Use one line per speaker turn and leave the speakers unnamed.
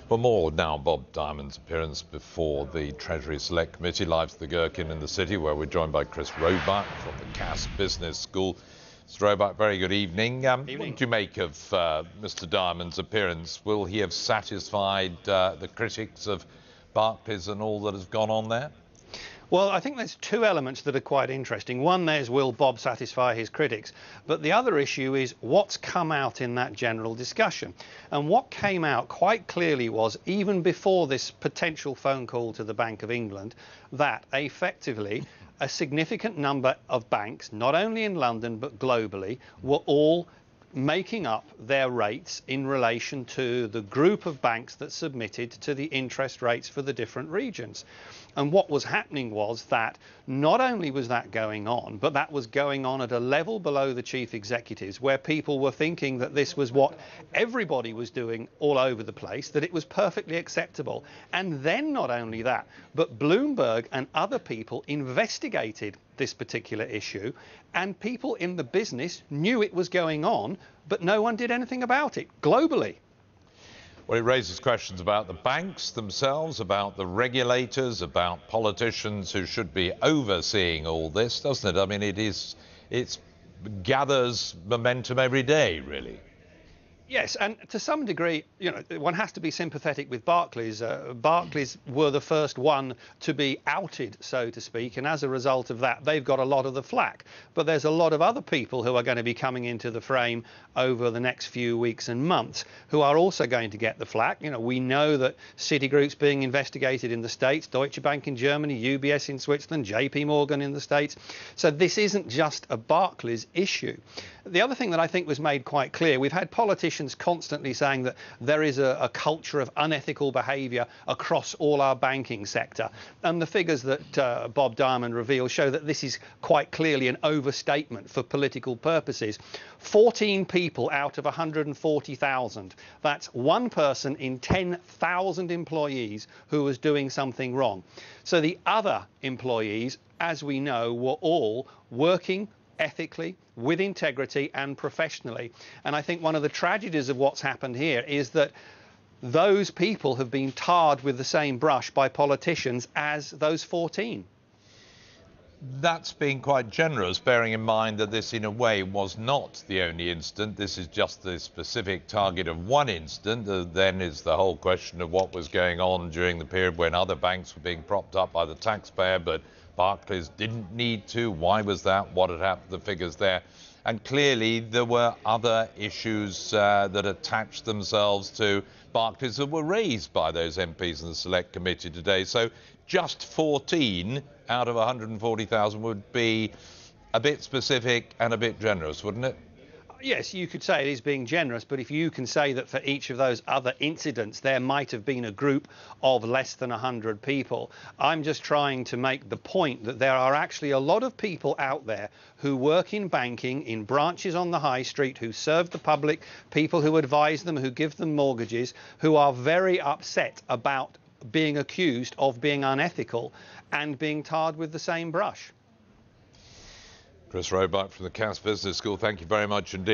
For more now, Bob Diamond's appearance before the Treasury Select Committee, live to the Gherkin in the City, where we're joined by Chris Roebuck from the Cass Business School. Mr. Roebuck, very good evening. What do you make of Mr. Diamond's appearance? Will he have satisfied the critics of Barclays and all that has gone on there?
Well, I think there's two elements that are quite interesting. One, there's will Bob satisfy his critics? But the other issue is what's come out in that general discussion. And what came out quite clearly was, even before this potential phone call to the Bank of England, that effectively a significant number of banks, not only in London but globally, were all making up their rates in relation to the group of banks that submitted to the interest rates for the different regions. And what was happening was that not only was that going on, but that was going on at a level below the chief executives, where people were thinking that this was what everybody was doing all over the place, that it was perfectly acceptable. And then not only that, but Bloomberg and other people investigated this particular issue, and people in the business knew it was going on, but no one did anything about it globally.
Well, it raises questions about the banks themselves, about the regulators, about politicians who should be overseeing all this, doesn't it? I mean, it gathers momentum every day, really.
Yes, and to some degree, you know, one has to be sympathetic with Barclays. Barclays were the first one to be outed, so to speak, and as a result of that, they've got a lot of the flack. But there's a lot of other people who are going to be coming into the frame over the next few weeks and months who are also going to get the flack. You know, we know that Citigroup's being investigated in the States, Deutsche Bank in Germany, UBS in Switzerland, JP Morgan in the States. So this isn't just a Barclays issue. The other thing that I think was made quite clear, we've had politicians constantly saying that there is a culture of unethical behaviour across all our banking sector. And the figures that Bob Diamond revealed show that this is quite clearly an overstatement for political purposes. 14 people out of 140,000. That's one person in 10,000 employees who was doing something wrong. So the other employees, as we know, were all working ethically, with integrity and professionally. And I think one of the tragedies of what's happened here is that those people have been tarred with the same brush by politicians as those 14.
That's been quite generous, bearing in mind that this, in a way, was not the only incident. This is just the specific target of one incident. Then is the whole question of what was going on during the period when other banks were being propped up by the taxpayer, but Barclays didn't need to. Why was that? What had happened to the figures there? And clearly there were other issues that attached themselves to Barclays that were raised by those MPs in the Select Committee today. So just 14 out of 140,000 would be a bit specific and a bit generous, wouldn't it?
Yes, you could say it is being generous, but if you can say that for each of those other incidents there might have been a group of less than 100 people, I'm just trying to make the point that there are actually a lot of people out there who work in banking, in branches on the high street, who serve the public, people who advise them, who give them mortgages, who are very upset about being accused of being unethical and being tarred with the same brush.
Chris Roebuck from the Cass Business School, thank you very much indeed.